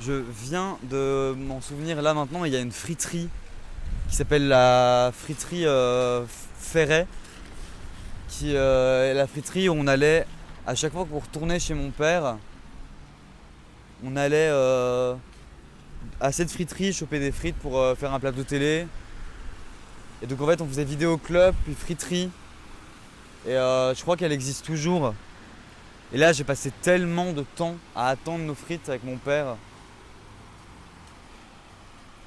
Je viens de m'en souvenir là maintenant, il y a une friterie qui s'appelle la friterie Ferret, qui est la friterie où on allait, à chaque fois qu'on retournait chez mon père, on allait à cette friterie choper des frites pour faire un plateau télé. Et donc en fait on faisait vidéo club, puis friterie. Et je crois qu'elle existe toujours. Et là j'ai passé tellement de temps à attendre nos frites avec mon père.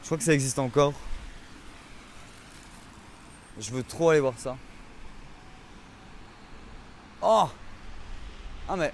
Je crois que ça existe encore. Je veux trop aller voir ça. Oh! Ah mais...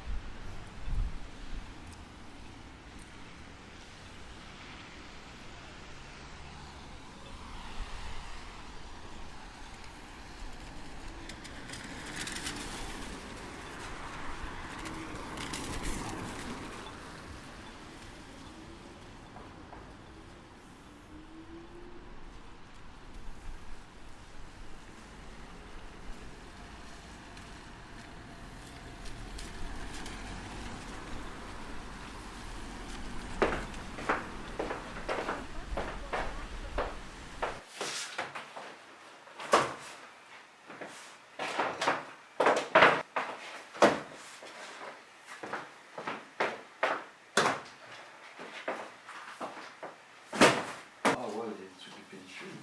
Ah ouais, il y a des trucs de pellicule.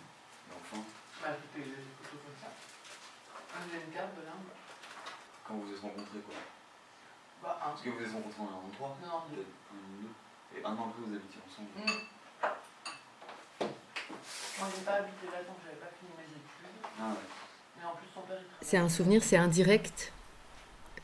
Mais enfin... Bah, c'était des photos comme ça. J'ai une carte de l'Inde. Quand vous vous êtes rencontrés quoi? Bah, un. Parce que vous vous êtes rencontrés en 93? Non, deux. Et un an après vous habitiez ensemble. Moi, j'ai pas habité là tant que j'avais pas fini mes études. Ah ouais. Mais en plus, son père, il C'est travaillait. un souvenir, c'est indirect,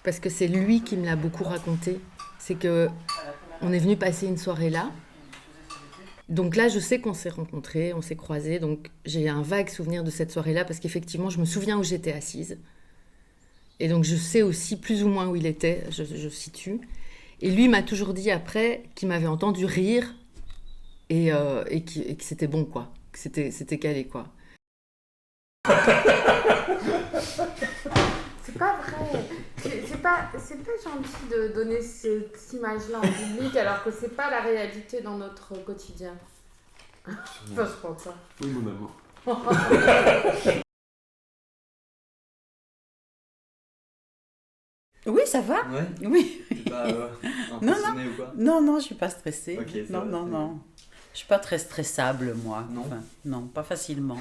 parce que c'est lui qui me l'a beaucoup raconté. C'est que À la première on est venu passer une soirée là. il faisait ses études. Donc là, je sais qu'on s'est rencontrés, on s'est croisés. Donc j'ai un vague souvenir de cette soirée-là, parce qu'effectivement, je me souviens où j'étais assise. Et donc je sais aussi plus ou moins où il était, je situe. Et lui m'a toujours dit après qu'il m'avait entendu rire et que c'était bon, quoi. Que c'était calé, quoi. C'est pas vrai. C'est pas gentil de donner cette image-là en public alors que c'est pas la réalité dans notre quotidien. Enfin, je pense ça. Oui, mon amour. Oui, ça va. Ouais? Oui. T'es pas Non, impressionné ou quoi? Non, non, je suis pas stressée. Ok, ça non, va, non, c'est non. Je suis pas très stressable, moi. Non. Enfin, non, pas facilement.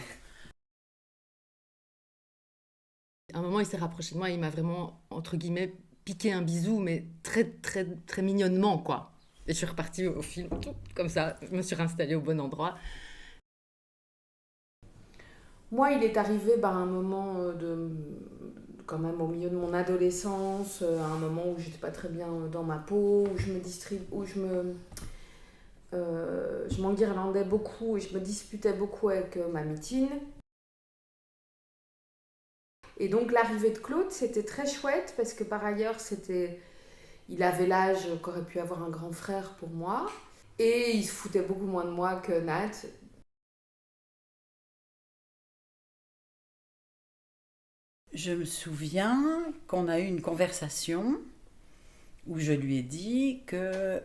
À un moment, il s'est rapproché de moi et il m'a vraiment, entre guillemets, piqué un bisou, mais très, très, très mignonnement, quoi. Et je suis repartie au film, comme ça. Je me suis réinstallée au bon endroit. Moi, il est arrivé à un moment quand même au milieu de mon adolescence, à un moment où j'étais pas très bien dans ma peau, où je m'enguirlandais beaucoup et je me disputais beaucoup avec ma mitine. Et donc l'arrivée de Claude, c'était très chouette parce que par ailleurs, il avait l'âge qu'aurait pu avoir un grand frère pour moi. Et il se foutait beaucoup moins de moi que Nat. Je me souviens qu'on a eu une conversation où je lui ai dit que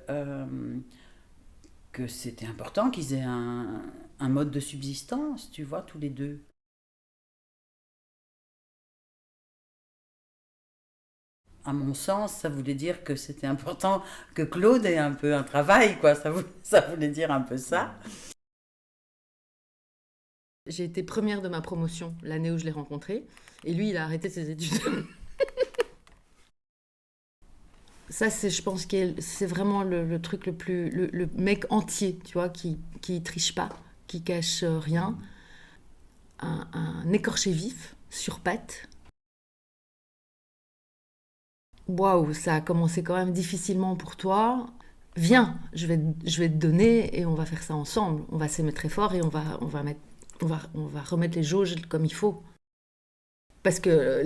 c'était important qu'ils aient un mode de subsistance, tu vois, tous les deux. À mon sens, ça voulait dire que c'était important que Claude ait un peu un travail, quoi. Ça voulait dire un peu ça. J'ai été première de ma promotion l'année où je l'ai rencontré. Et lui, il a arrêté ses études. Ça, je pense que c'est vraiment le truc le plus... Le mec entier, tu vois, qui triche pas, qui cache rien. Un écorché vif, sur pattes. Waouh, ça a commencé quand même difficilement pour toi. Viens, je vais te donner et on va faire ça ensemble. On va s'aimer très fort et on va remettre les jauges comme il faut. Parce que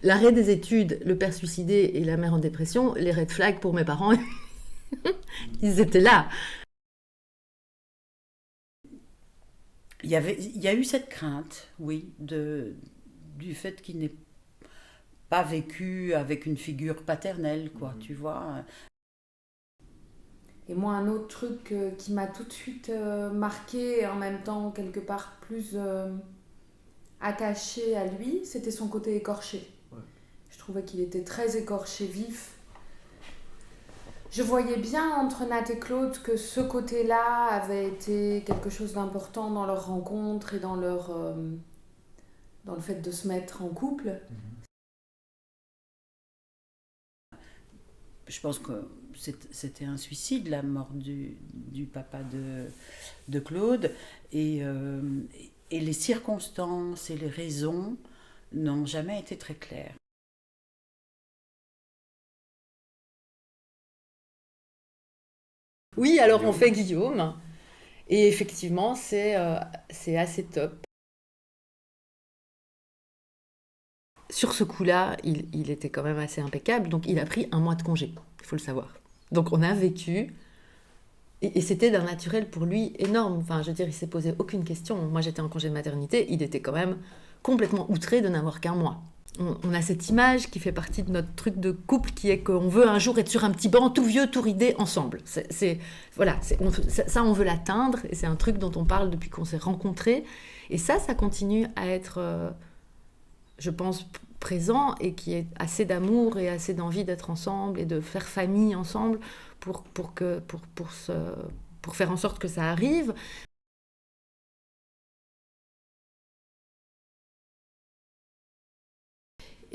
l'arrêt des études, le père suicidé et la mère en dépression, les red flags pour mes parents, ils étaient là. Il y a eu cette crainte, oui, du fait qu'il n'ait pas vécu avec une figure paternelle, quoi, tu vois. Et moi, un autre truc qui m'a tout de suite marqué et en même temps quelque part plus attaché à lui, c'était son côté écorché. Ouais. Je trouvais qu'il était très écorché, vif. Je voyais bien entre Nat et Claude que ce côté-là avait été quelque chose d'important dans leur rencontre et dans le fait de se mettre en couple. Je pense que c'était un suicide, la mort du papa de Claude. Et les circonstances et les raisons n'ont jamais été très claires. Oui, alors on fait Guillaume. Et effectivement, c'est assez top. Sur ce coup-là, il était quand même assez impeccable, donc il a pris 1 mois de congé, il faut le savoir. Donc on a vécu, et c'était d'un naturel pour lui énorme. Enfin, je veux dire, il s'est posé aucune question. Moi, j'étais en congé de maternité, il était quand même complètement outré de n'avoir qu'1 mois. On a cette image qui fait partie de notre truc de couple, qui est qu'on veut un jour être sur un petit banc, tout vieux, tout ridé, ensemble. Ça, on veut l'atteindre, et c'est un truc dont on parle depuis qu'on s'est rencontrés. Et ça continue à être, je pense, présent, et qui est assez d'amour et assez d'envie d'être ensemble et de faire famille ensemble pour faire en sorte que ça arrive.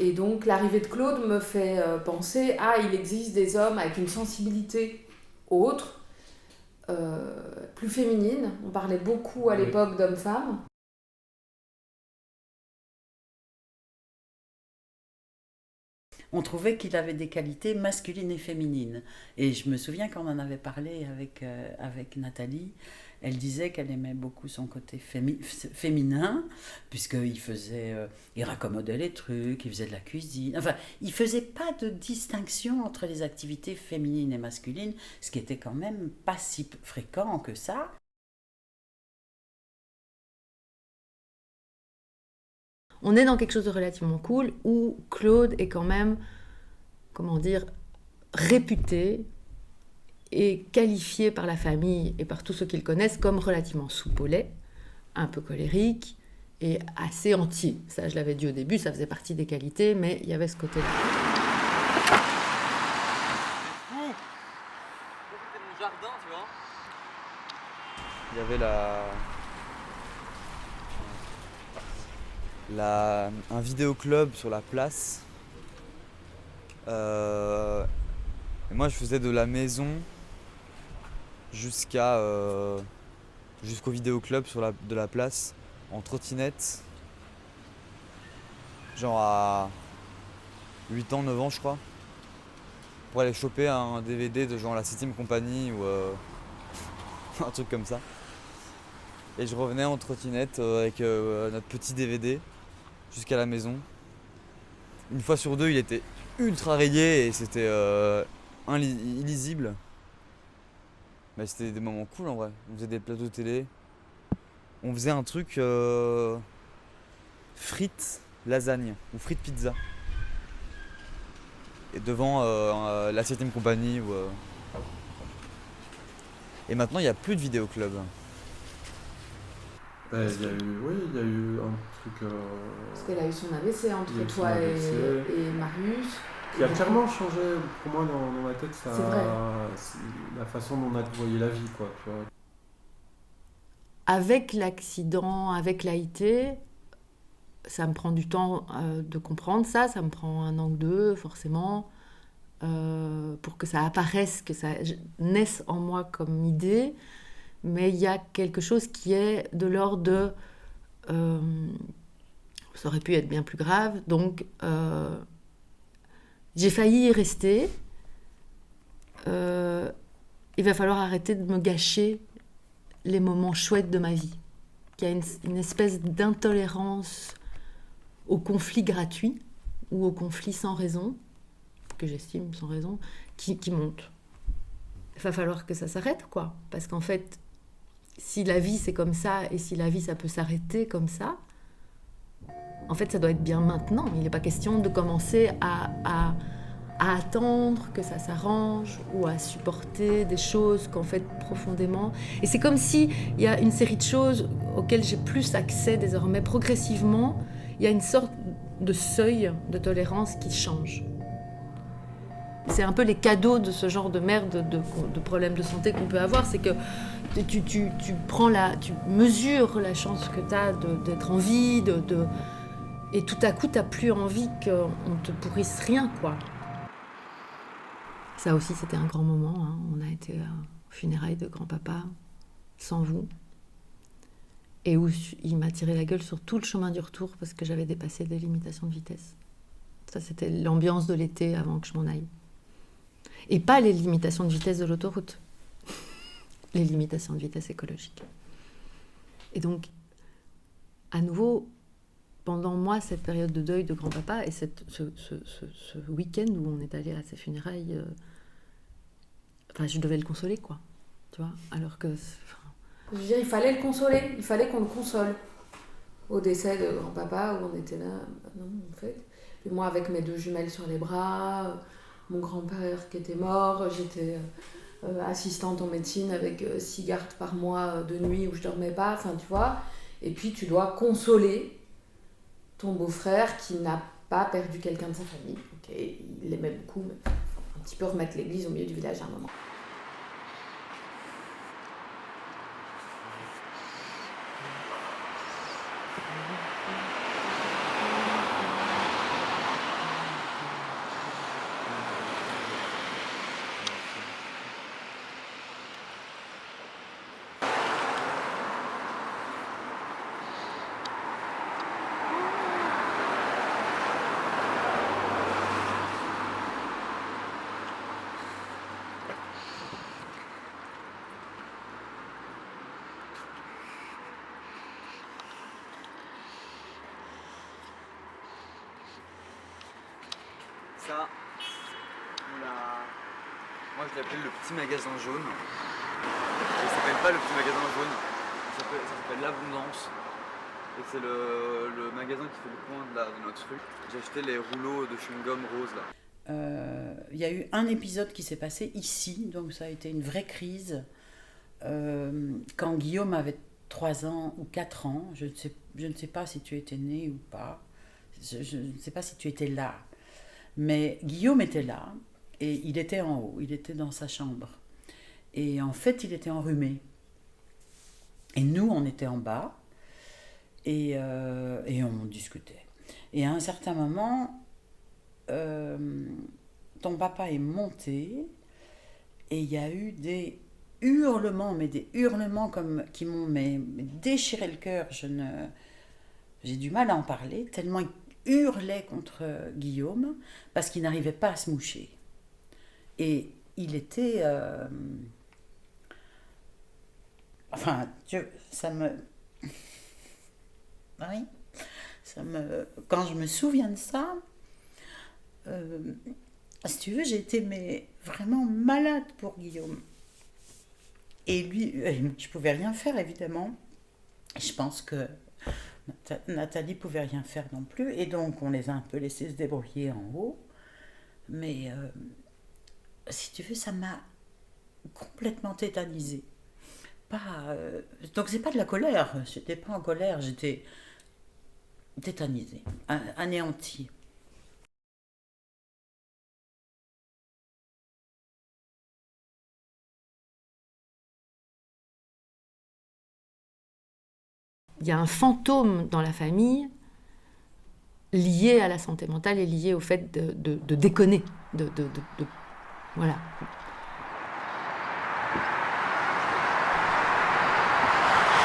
Et donc l'arrivée de Claude me fait penser, il existe des hommes avec une sensibilité autre, plus féminine. On parlait beaucoup à l'époque d'hommes-femmes. On trouvait qu'il avait des qualités masculines et féminines. Et je me souviens quand on en avait parlé avec Nathalie, elle disait qu'elle aimait beaucoup son côté féminin, puisqu'il il raccommodait les trucs, il faisait de la cuisine. Enfin, il faisait pas de distinction entre les activités féminines et masculines, ce qui était quand même pas si fréquent que ça. On est dans quelque chose de relativement cool, où Claude est quand même, comment dire, réputé et qualifié par la famille et par tous ceux qui le connaissent comme relativement soupe au lait, un peu colérique et assez entier. Ça, je l'avais dit au début, ça faisait partie des qualités, mais il y avait ce côté-là. C'était mon jardin, tu vois. Il y avait un vidéoclub sur la place. Et moi, je faisais de la maison jusqu'au vidéoclub de la place en trottinette. Genre à 8 ans, 9 ans, je crois. Pour aller choper un DVD de genre la 7ème compagnie ou un truc comme ça. Et je revenais en trottinette avec notre petit DVD jusqu'à la maison. Une fois sur deux, il était ultra rayé et c'était illisible. Mais c'était des moments cool en vrai. On faisait des plateaux télé. On faisait un truc frites lasagne ou frites pizza. Et devant la 7ème compagnie. Et maintenant, il n'y a plus de vidéoclub. Il y a eu un truc. Parce qu'elle a eu son AVC entre toi et Marius. Qui a clairement changé pour moi dans ma tête, ça, c'est vrai. La façon dont on a voyé la vie, quoi, tu vois. Avec l'accident, avec l'AIT, ça me prend du temps de comprendre ça me prend 1 an ou 2 forcément, pour que ça apparaisse, que ça naisse en moi comme idée. Mais il y a quelque chose qui est de l'ordre de... ça aurait pu être bien plus grave, donc j'ai failli y rester. Il va falloir arrêter de me gâcher les moments chouettes de ma vie. Il y a une espèce d'intolérance au conflit gratuit ou au conflit sans raison, que j'estime sans raison, qui monte. Il va falloir que ça s'arrête, quoi. Parce qu'en fait, si la vie c'est comme ça, et si la vie ça peut s'arrêter comme ça, en fait ça doit être bien maintenant. Il n'est pas question de commencer à à attendre que ça s'arrange ou à supporter des choses qu'en fait profondément. Et c'est comme s'il y a une série de choses auxquelles j'ai plus accès désormais. Progressivement, il y a une sorte de seuil de tolérance qui change. C'est un peu les cadeaux de ce genre de merde, de problèmes de santé qu'on peut avoir, c'est que tu mesures la chance que tu as d'être en vie, et tout à coup, tu n'as plus envie qu'on te pourrisse rien, quoi. Ça aussi, c'était un grand moment. Hein. On a été aux funérailles de grand-papa, sans vous. Et où il m'a tiré la gueule sur tout le chemin du retour parce que j'avais dépassé des limitations de vitesse. Ça, c'était l'ambiance de l'été avant que je m'en aille. Et pas les limitations de vitesse de l'autoroute. Les limitations de vitesse écologique. Et donc, à nouveau, pendant moi, cette période de deuil de grand-papa et ce week-end où on est allé à ses funérailles, je devais le consoler, quoi. Tu vois, alors que... Je veux dire, il fallait le consoler, il fallait qu'on le console. Au décès de grand-papa, où on était là, non, en fait. Et moi, avec mes 2 jumelles sur les bras, mon grand-père qui était mort, j'étais assistante en médecine avec 6 gardes par mois de nuit où je dormais pas, enfin, tu vois. Et puis, tu dois consoler ton beau-frère qui n'a pas perdu quelqu'un de sa famille. Ok, il l'aimait beaucoup, mais un petit peu remettre l'église au milieu du village à un moment. Ça, moi je l'appelle le petit magasin jaune. Il s'appelle pas le petit magasin jaune, ça s'appelle l'Abondance. Et c'est le magasin qui fait le coin de notre rue. J'ai acheté les rouleaux de chewing-gum rose là. Il y a eu un épisode qui s'est passé ici, donc ça a été une vraie crise. Quand Guillaume avait 3 ans ou 4 ans, je ne sais pas si tu étais né ou pas, je ne sais pas si tu étais là. Mais Guillaume était là, et il était en haut, il était dans sa chambre. Et en fait, il était enrhumé. Et nous, on était en bas, et on discutait. Et à un certain moment, ton papa est monté, et il y a eu des hurlements, mais des hurlements qui m'ont déchiré le cœur. J'ai du mal à en parler, tellement il hurlait contre Guillaume parce qu'il n'arrivait pas à se moucher. Et il était... ça me... Oui, quand je me souviens de ça, si tu veux, j'ai été vraiment malade pour Guillaume. Et lui, je pouvais rien faire, évidemment. Je pense que Nathalie pouvait rien faire non plus, et donc on les a un peu laissés se débrouiller en haut. Mais si tu veux, ça m'a complètement tétanisée. Donc c'est pas de la colère, j'étais pas en colère, j'étais tétanisée, anéantie. Il y a un fantôme dans la famille lié à la santé mentale et lié au fait de déconner, voilà.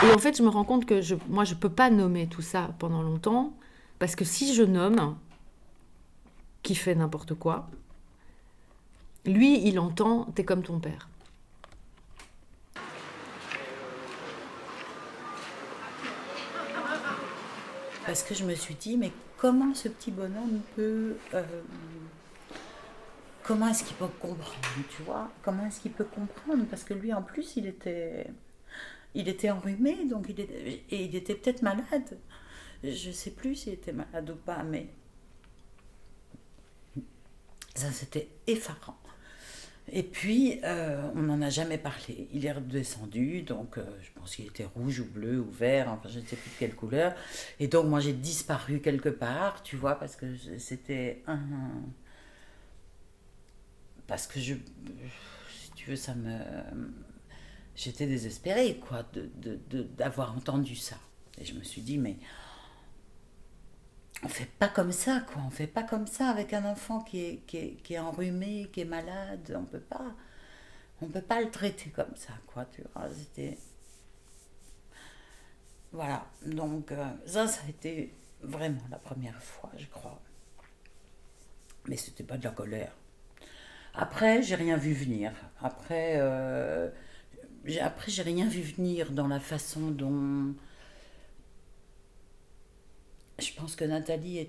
Et en fait, je me rends compte que moi, je peux pas nommer tout ça pendant longtemps, parce que si je nomme qui fait n'importe quoi, lui, il entend « t'es comme ton père ». Parce que je me suis dit, mais comment ce petit bonhomme peut... comment est-ce qu'il peut comprendre, tu vois? Comment est-ce qu'il peut comprendre? Parce que lui, en plus, il était enrhumé, donc il était peut-être malade. Je ne sais plus s'il était malade ou pas, mais Ça, c'était effarant. Et puis, on n'en a jamais parlé. Il est redescendu, donc je pense qu'il était rouge ou bleu ou vert, enfin je ne sais plus de quelle couleur. Et donc moi j'ai disparu quelque part, tu vois, parce que c'était un... Parce que si tu veux, j'étais désespérée, quoi, d'avoir entendu ça. Et je me suis dit, mais on fait pas comme ça, quoi. On fait pas comme ça avec un enfant qui est enrhumé, qui est malade. On peut pas le traiter comme ça, quoi. Tu vois, c'était... Voilà. Donc, ça a été vraiment la première fois, je crois. Mais c'était pas de la colère. Après, j'ai rien vu venir. Après, j'ai rien vu venir dans la façon dont... Je pense que Nathalie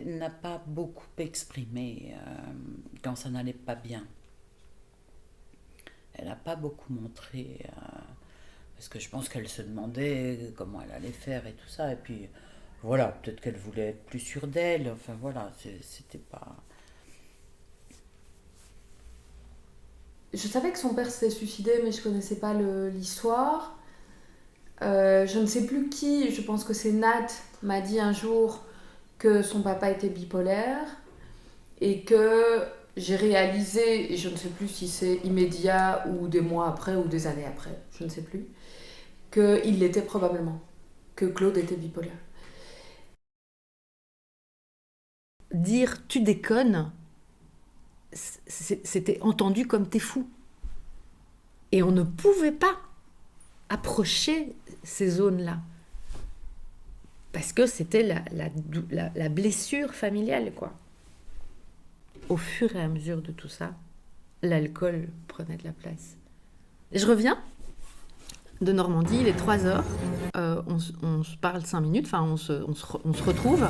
n'a pas beaucoup exprimé quand ça n'allait pas bien. Elle n'a pas beaucoup montré, parce que je pense qu'elle se demandait comment elle allait faire et tout ça. Et puis, voilà, peut-être qu'elle voulait être plus sûre d'elle. Enfin, voilà, c'était pas... Je savais que son père s'était suicidé, mais je connaissais pas l'histoire. Je ne sais plus qui, je pense que c'est Nat, m'a dit un jour que son papa était bipolaire et que j'ai réalisé, et je ne sais plus si c'est immédiat ou des mois après ou des années après, je ne sais plus, qu'il l'était probablement, que Claude était bipolaire. Dire tu déconnes, c'était entendu comme t'es fou. Et on ne pouvait pas approcher ces zones-là. Parce que c'était la blessure familiale, quoi. Au fur et à mesure de tout ça, l'alcool prenait de la place. Et je reviens de Normandie, il est 3h, on se parle 5 minutes, enfin on se retrouve,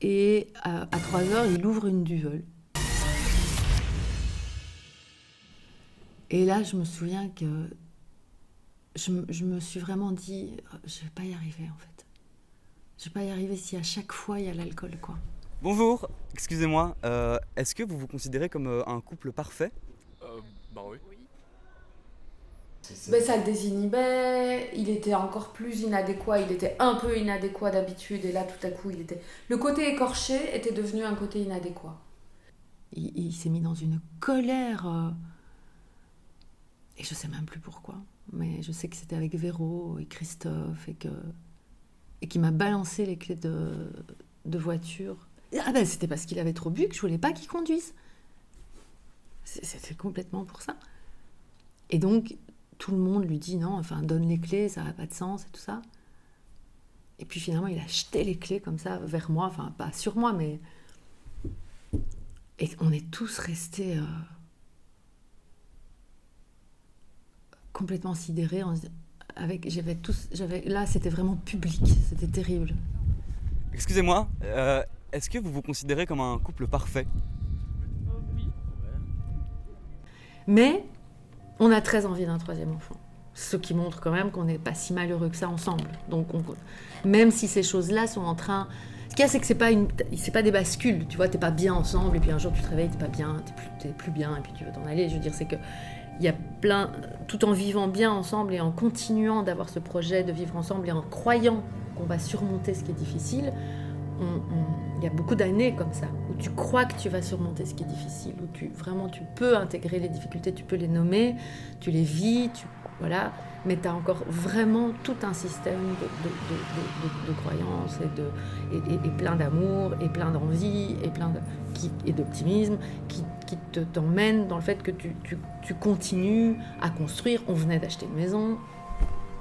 et à 3h, il ouvre une duvole. Et là, je me souviens que je me suis vraiment dit, je vais pas y arriver en fait. Je vais pas y arriver si à chaque fois il y a l'alcool, quoi. Bonjour, excusez-moi, est-ce que vous vous considérez comme un couple parfait? Bah oui. Ben, ça le désinhibait, il était encore plus inadéquat, il était un peu inadéquat d'habitude, et là tout à coup le côté écorché était devenu un côté inadéquat. Il s'est mis dans une colère, et je sais même plus pourquoi, mais je sais que c'était avec Véro et Christophe, et qu'il m'a balancé les clés de voiture. Ah ben c'était parce qu'il avait trop bu que je voulais pas qu'il conduise. C'était complètement pour ça. Et donc tout le monde lui dit non, enfin donne les clés, ça n'a pas de sens et tout ça. Et puis finalement il a jeté les clés comme ça vers moi, enfin pas sur moi, mais... Et on est tous restés complètement sidérés. Là c'était vraiment public, c'était terrible. Excusez-moi, est-ce que vous vous considérez comme un couple parfait? Oui. Mais on a très envie d'un 3e enfant. Ce qui montre quand même qu'on n'est pas si malheureux que ça ensemble. Donc même si ces choses-là sont en train... Ce qu'il y a, c'est que c'est pas des bascules. Tu vois, t'es pas bien ensemble et puis un jour tu te réveilles, t'es pas bien, t'es plus bien et puis tu veux t'en aller. Je veux dire, c'est que il y a tout en vivant bien ensemble et en continuant d'avoir ce projet de vivre ensemble et en croyant qu'on va surmonter ce qui est difficile, il y a beaucoup d'années comme ça, où tu crois que tu vas surmonter ce qui est difficile, où tu peux intégrer les difficultés, tu peux les nommer, tu les vis, voilà, mais tu as encore vraiment tout un système de croyances et plein d'amour, et plein d'envie, et d'optimisme, qui t'emmène dans le fait que tu continues à construire. On venait d'acheter une maison,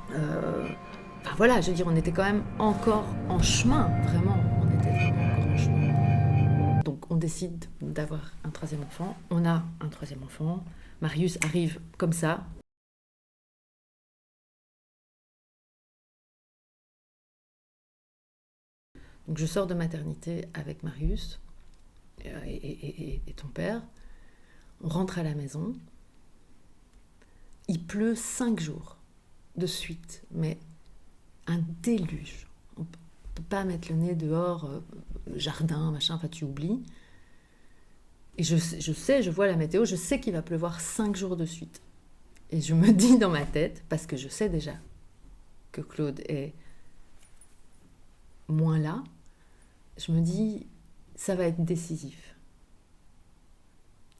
enfin voilà, je veux dire, on était quand même encore en chemin, vraiment, on était vraiment encore en chemin. Donc on décide d'avoir un 3e enfant, on a un 3e enfant, Marius arrive comme ça. Donc je sors de maternité avec Marius et ton père, on rentre à la maison, il pleut 5 jours de suite, mais un déluge. On ne peut pas mettre le nez dehors, jardin, machin, enfin tu oublies. Et je vois la météo, je sais qu'il va pleuvoir 5 jours de suite. Et je me dis dans ma tête, parce que je sais déjà que Claude est moins là, je me dis, ça va être décisif.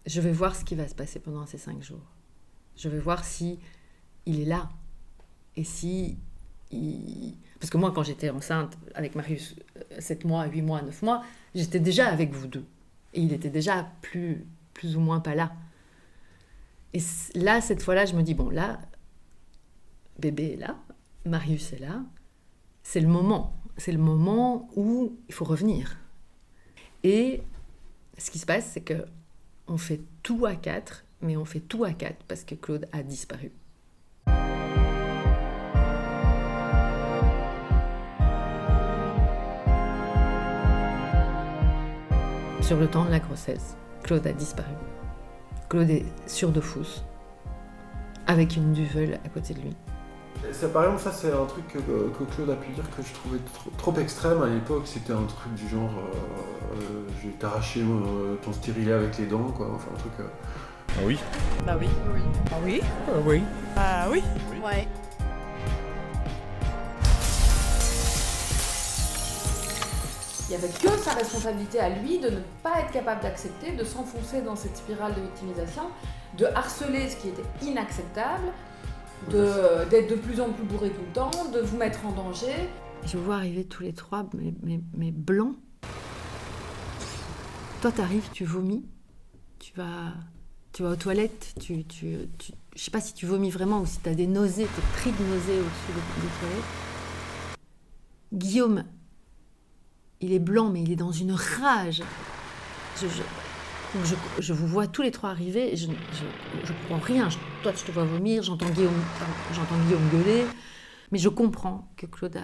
Je vais voir ce qui va se passer pendant ces 5 jours. Je vais voir si il est là. Et si... Parce que moi, quand j'étais enceinte avec Marius, 7 mois, 8 mois, 9 mois, j'étais déjà avec vous deux. Et il était déjà plus ou moins pas là. Et là, cette fois-là, je me dis, bon, là, bébé est là, Marius est là, c'est le moment. C'est le moment où il faut revenir. Et ce qui se passe, c'est que on fait tout à 4, mais on fait tout à 4 parce que Claude a disparu. Sur le temps de la grossesse, Claude a disparu. Claude est sur Dofus, avec une duvel à côté de lui. Ça, par exemple, ça c'est un truc que Claude a pu dire que je trouvais trop extrême à l'époque. C'était un truc du genre, je vais t'arracher ton stérilet avec les dents, quoi. Enfin un truc. Ah oui. Bah oui. Ah oui. Oui. Ah oui. Ouais. Il n'y avait que sa responsabilité à lui de ne pas être capable d'accepter, de s'enfoncer dans cette spirale de victimisation, de harceler ce qui était inacceptable, d'être de plus en plus bourré tout le temps, de vous mettre en danger. Je vous vois arriver tous les trois, mais blancs. Toi, t'arrives, tu vomis, tu vas aux toilettes, je sais pas si tu vomis vraiment ou si t'as des nausées, t'es pris de nausées au-dessus des toilettes. Guillaume, il est blanc, mais il est dans une rage. Donc je vous vois tous les trois arriver, et je comprends rien. Toi, je te vois vomir, j'entends Guillaume gueuler, mais je comprends que Claude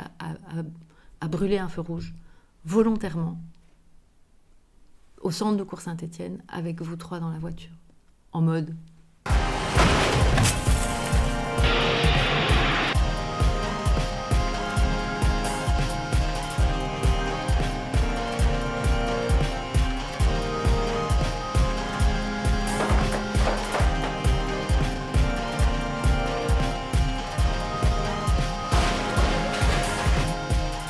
a brûlé un feu rouge, volontairement, au centre de Cours Saint-Étienne, avec vous trois dans la voiture, en mode...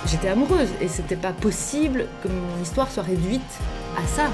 J'étais amoureuse et c'était pas possible que mon histoire soit réduite à ça.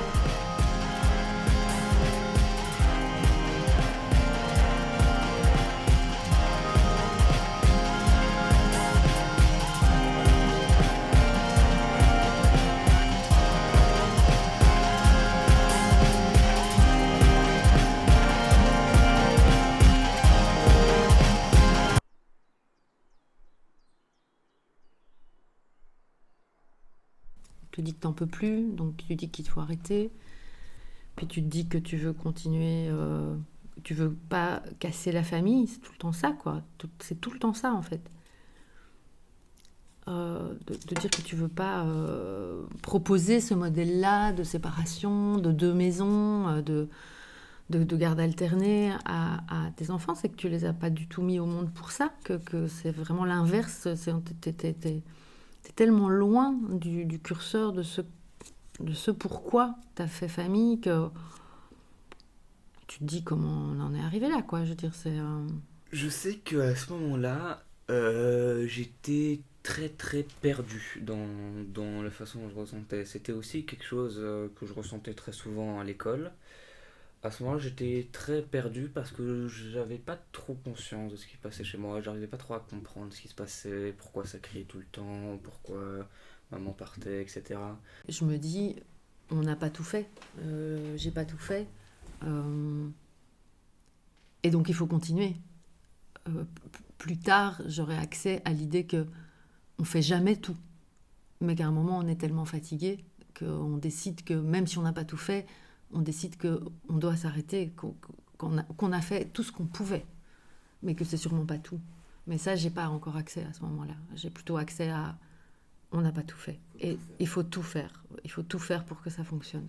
Tu te dis que t'en peux plus, donc tu dis qu'il faut arrêter. Puis tu te dis que tu veux continuer, tu veux pas casser la famille, c'est tout le temps ça, quoi. C'est tout le temps ça, en fait. De dire que tu veux pas proposer ce modèle-là de séparation, de deux maisons, de garde alternée à tes enfants, c'est que tu les as pas du tout mis au monde pour ça, que c'est vraiment l'inverse. T'es tellement loin du curseur de ce pourquoi t'as fait famille que tu te dis comment on en est arrivé là, quoi. Je veux dire, c'est... Je sais qu'à ce moment-là, j'étais très très perdu dans la façon dont je ressentais. C'était aussi quelque chose que je ressentais très souvent à l'école. À ce moment-là, j'étais très perdu parce que j'avais pas trop conscience de ce qui passait chez moi. J'arrivais pas trop à comprendre ce qui se passait, pourquoi ça criait tout le temps, pourquoi maman partait, etc. Je me dis, on n'a pas tout fait. J'ai pas tout fait. Et donc, il faut continuer. Plus tard, j'aurai accès à l'idée que on fait jamais tout. Mais qu'à un moment, on est tellement fatigué qu'on décide que, même si on n'a pas tout fait, on décide qu'on doit s'arrêter, qu'on a fait tout ce qu'on pouvait, mais que c'est sûrement pas tout. Mais ça, j'ai pas encore accès à ce moment-là. J'ai plutôt accès à on n'a pas tout fait. Et il faut tout faire. Il faut tout faire pour que ça fonctionne.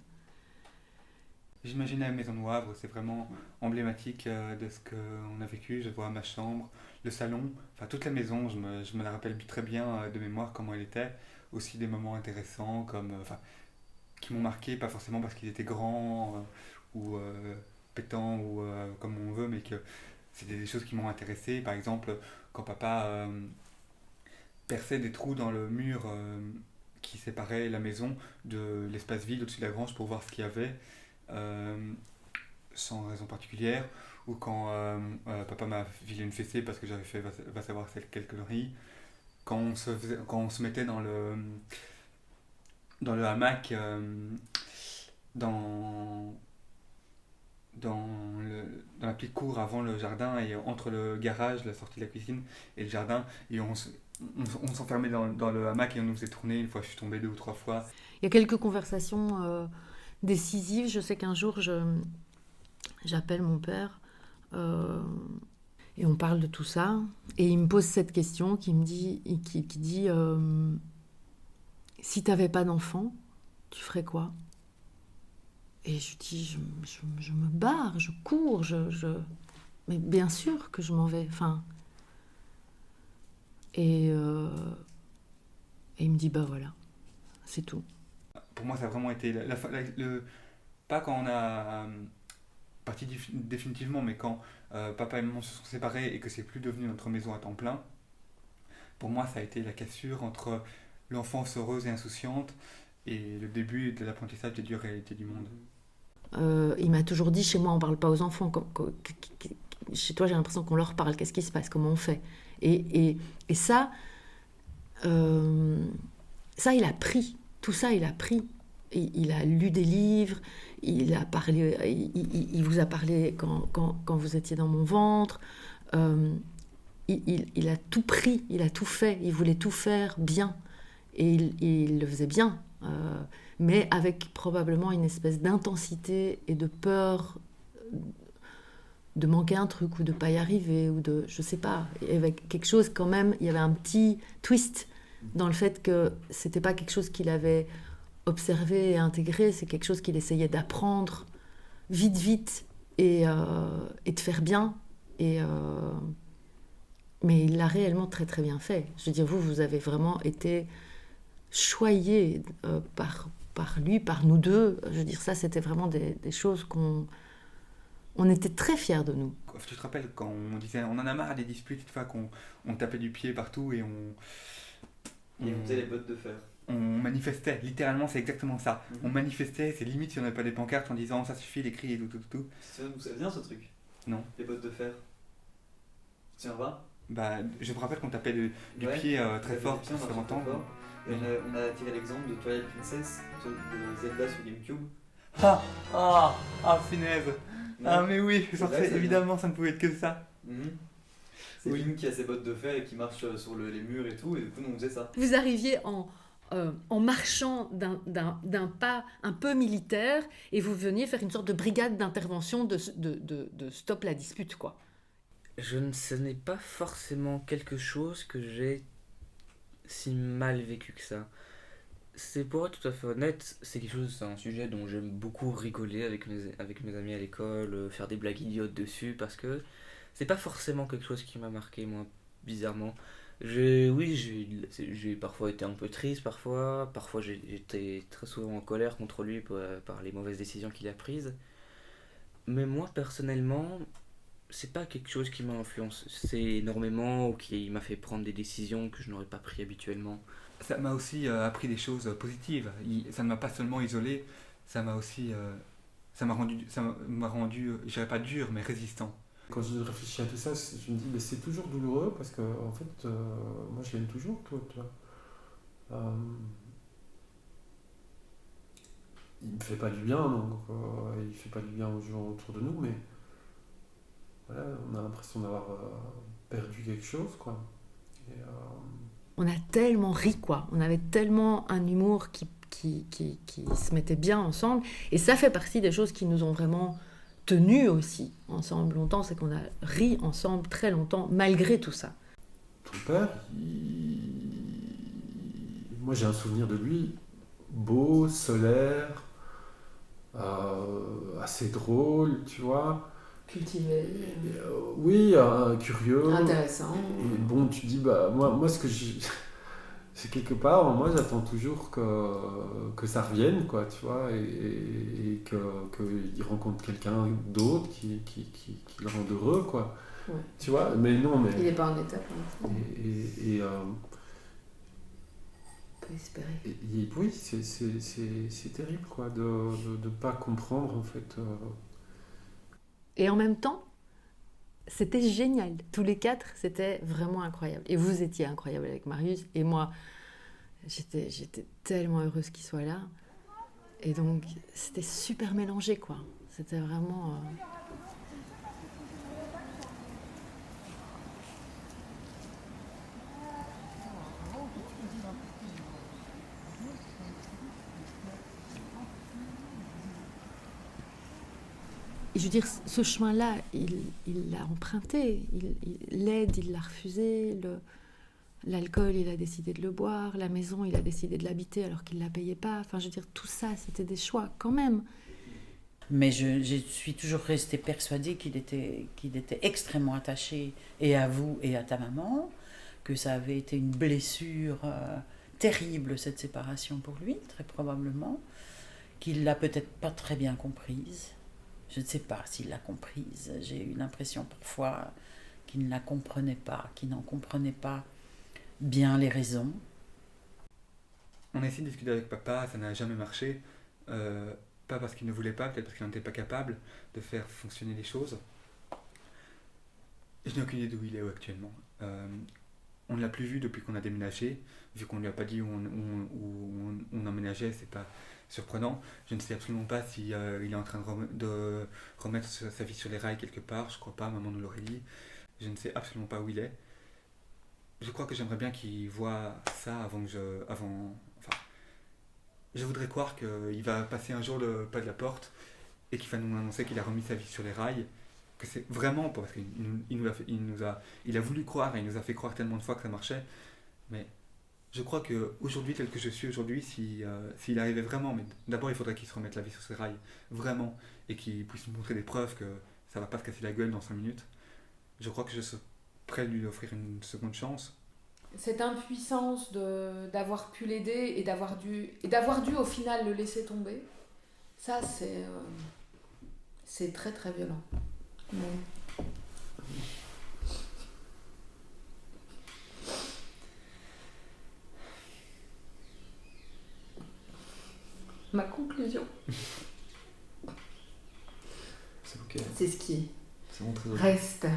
J'imagine la maison de Wavre, c'est vraiment emblématique de ce qu'on a vécu. Je vois ma chambre, le salon, enfin toute la maison, je me la rappelle très bien de mémoire comment elle était. Aussi des moments intéressants comme... qui m'ont marqué, pas forcément parce qu'ils étaient grands ou pétants ou comme on veut, mais que c'était des choses qui m'ont intéressé. Par exemple, quand papa perçait des trous dans le mur qui séparait la maison de l'espace vide au-dessus de la grange pour voir ce qu'il y avait, sans raison particulière, ou quand papa m'a filé une fessée parce que j'avais fait va savoir quelle connerie, quand on se mettait dans le hamac, dans la petite cour avant le jardin et entre le garage, la sortie de la cuisine et le jardin, et on s'enfermait dans le hamac et on nous faisait tourner. Une fois je suis tombé 2 ou 3 fois. Il y a quelques conversations décisives. Je sais qu'un jour, j'appelle mon père et on parle de tout ça. Et il me pose cette question qui dit si tu n'avais pas d'enfant, tu ferais quoi ? Et je dis, je me barre, je cours, mais bien sûr que je m'en vais. Enfin, et il me dit, bah voilà, c'est tout. Pour moi, ça a vraiment été pas quand on a parti définitivement, mais quand papa et maman se sont séparés et que c'est plus devenu notre maison à temps plein. Pour moi, ça a été la cassure entre l'enfance heureuse et insouciante et le début de l'apprentissage des dures réalités du monde. Il m'a toujours dit, chez moi on parle pas aux enfants, chez toi j'ai l'impression qu'on leur parle, qu'est-ce qui se passe, comment on fait, et ça il a pris, tout ça il a pris, il a lu des livres, il a parlé, il vous a parlé quand vous étiez dans mon ventre, il a tout pris, il a tout fait, il voulait tout faire bien, et il le faisait bien, mais avec probablement une espèce d'intensité et de peur de manquer un truc ou de pas y arriver ou de, je sais pas, avec quelque chose quand même, il y avait un petit twist dans le fait que c'était pas quelque chose qu'il avait observé et intégré, c'est quelque chose qu'il essayait d'apprendre vite et de faire bien, mais il l'a réellement très très bien fait. Je veux dire, vous avez vraiment été choyés par lui, par nous deux. Je veux dire, ça, c'était vraiment des choses on était très fiers de nous. Tu te rappelles quand on disait, on en a marre des disputes, une fois qu'on tapait du pied partout et on faisait les bottes de fer. On manifestait, littéralement, c'est exactement ça. On manifestait, c'est limite si on n'avait pas des pancartes en disant ça suffit, les cris et tout. Ça vient ce truc ? Non. Les bottes de fer. Tu tiens pas ? Bah, je me rappelle qu'on tapait du pied très fort pour se faire entendre. Et on a tiré l'exemple de Twilight Princess, de Zelda sur GameCube. Finesse. Non. Ah mais oui, Vrai, évidemment ça ne pouvait être que ça. C'est Link qui a ses bottes de fer et qui marche sur les murs et tout, et du coup nous on faisait ça. Vous arriviez en marchant d'un pas un peu militaire et vous veniez faire une sorte de brigade d'intervention de stop la dispute, quoi. Ce n'est pas forcément quelque chose que j'ai si mal vécu que ça. C'est pour être tout à fait honnête, c'est un sujet dont j'aime beaucoup rigoler avec mes amis à l'école, faire des blagues idiotes dessus, parce que c'est pas forcément quelque chose qui m'a marqué, moi, bizarrement. J'ai parfois été un peu triste, parfois j'étais très souvent en colère contre lui par les mauvaises décisions qu'il a prises. Mais moi, personnellement, c'est pas quelque chose qui m'a influencé énormément ou qui m'a fait prendre des décisions que je n'aurais pas pris habituellement. Ça m'a aussi appris des choses positives. Ça ne m'a pas seulement isolé, ça m'a aussi ça m'a rendu, je dirais pas dur, mais résistant. Quand je réfléchis à tout ça, je me dis mais c'est toujours douloureux parce que en fait moi je l'aime toujours, Claude. Il me fait pas du bien, donc il fait pas du bien aux gens autour de nous, mais voilà, on a l'impression d'avoir perdu quelque chose, quoi. Et, on a tellement ri, quoi. On avait tellement un humour qui se mettait bien ensemble. Et ça fait partie des choses qui nous ont vraiment tenus aussi ensemble longtemps. C'est qu'on a ri ensemble très longtemps, malgré tout ça. Ton père, moi j'ai un souvenir de lui beau, solaire, assez drôle, tu vois. Cultivé. Oui, curieux. Intéressant. Et bon, tu dis, bah, moi ce que c'est quelque part, moi j'attends toujours que ça revienne, quoi, tu vois, et qu'il rencontre quelqu'un d'autre qui le rende heureux, quoi. Ouais. Tu vois, mais non, mais... Il n'est pas en état pour l'instant. On peut espérer. Oui, c'est terrible, quoi, de ne pas comprendre, en fait. Et en même temps, c'était génial. Tous les 4, c'était vraiment incroyable. Et vous étiez incroyable avec Marius. Et moi, j'étais tellement heureuse qu'il soit là. Et donc, c'était super mélangé, quoi. C'était vraiment... Et je veux dire, ce chemin-là, il l'a emprunté. L'aide, il l'a refusé. L'alcool, il a décidé de le boire. La maison, il a décidé de l'habiter alors qu'il ne la payait pas. Enfin, je veux dire, tout ça, c'était des choix quand même. Mais je suis toujours restée persuadée qu'il était extrêmement attaché et à vous et à ta maman, que ça avait été une blessure terrible, cette séparation pour lui, très probablement, qu'il l'a peut-être pas très bien comprise. Je ne sais pas s'il l'a comprise. J'ai eu l'impression parfois qu'il ne la comprenait pas, qu'il n'en comprenait pas bien les raisons. On a essayé de discuter avec papa, ça n'a jamais marché. Pas parce qu'il ne voulait pas, peut-être parce qu'il n'était pas capable de faire fonctionner les choses. Je n'ai aucune idée d'où il est actuellement. On ne l'a plus vu depuis qu'on a déménagé. Vu qu'on ne lui a pas dit où on emménageait, c'est pas surprenant. Je ne sais absolument pas si il est en train de remettre sa vie sur les rails quelque part. Je crois pas, maman nous l'aurait dit. Je ne sais absolument pas où il est. Je crois que j'aimerais bien qu'il voit ça avant. Je voudrais croire qu'il va passer un jour le pas de la porte et qu'il va nous annoncer qu'il a remis sa vie sur les rails. Que c'est vraiment parce qu'il a voulu croire et il nous a fait croire tellement de fois que ça marchait. Mais je crois qu'aujourd'hui, tel que je suis aujourd'hui, s'il arrivait vraiment, mais d'abord il faudrait qu'il se remette la vie sur ses rails, vraiment, et qu'il puisse nous montrer des preuves que ça va pas se casser la gueule dans 5 minutes. Je crois que je serais prêt à lui offrir une seconde chance. Cette impuissance d'avoir pu l'aider et d'avoir dû au final le laisser tomber, ça c'est très très violent. Mais... Ma conclusion, C'est ok. c'est ce qui C'est mon trésor. reste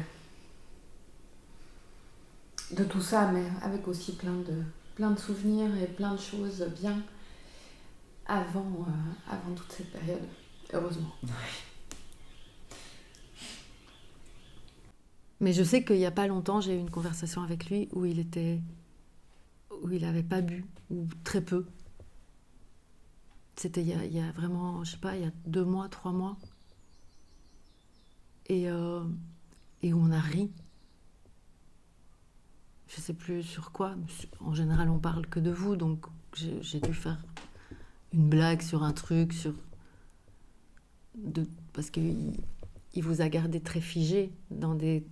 de tout ça, mais avec aussi plein de souvenirs et plein de choses bien avant toute cette période, heureusement. Mais je sais qu'il n'y a pas longtemps, j'ai eu une conversation avec lui où il n'avait pas bu, ou très peu. C'était il y a vraiment, je sais pas, il y a 2 mois, 3 mois. Et où on a ri. Je sais plus sur quoi. En général, on parle que de vous, donc j'ai dû faire une blague sur un truc, parce qu'il vous a gardé très figé dans des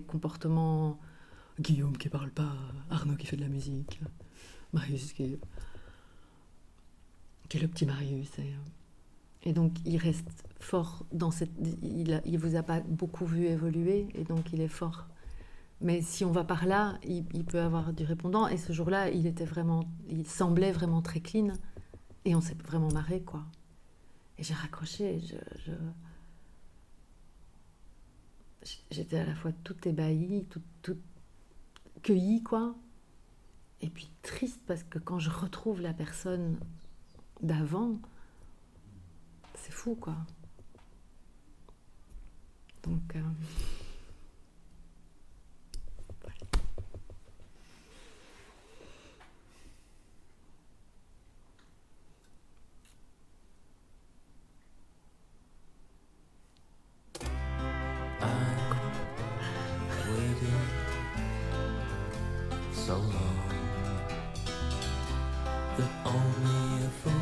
comportements. Guillaume qui parle pas, Arnaud qui fait de la musique, Marius qui est le petit Marius. Et donc il reste fort dans cette... Il vous a pas beaucoup vu évoluer, et donc il est fort. Mais si on va par là, il peut avoir du répondant. Et ce jour-là, il semblait vraiment très clean. Et on s'est vraiment marré, quoi. Et j'ai raccroché. J'étais à la fois toute ébahie, toute cueillie, quoi. Et puis triste, parce que quand je retrouve la personne d'avant, c'est fou, quoi. Donc... So long that only a fool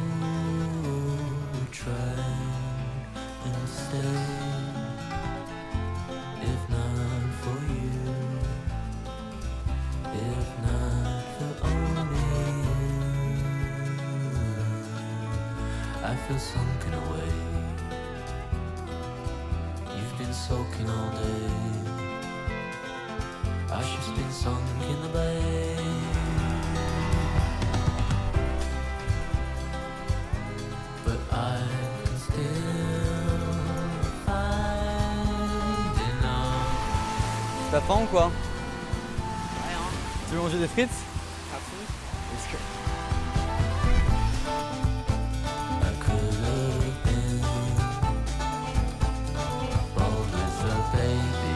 would try and stay. If not for you, if not for only feel sunken away. You've been soaking all day. Ashes been sunk in the bay. But I can still find enough. T'as faim ou quoi? Tu veux manger des frites? I could have been bold with a baby,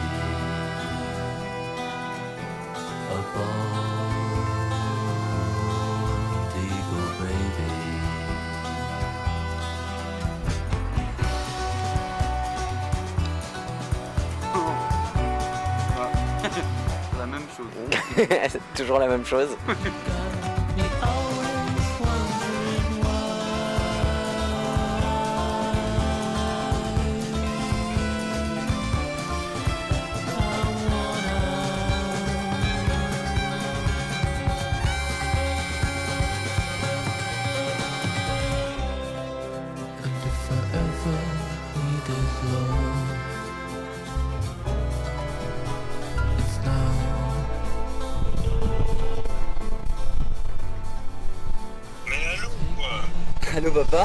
a bald eagle baby. La même chose. C'est toujours la même chose. Me always wondering why. And if I ever needed love, it's now. Allô papa?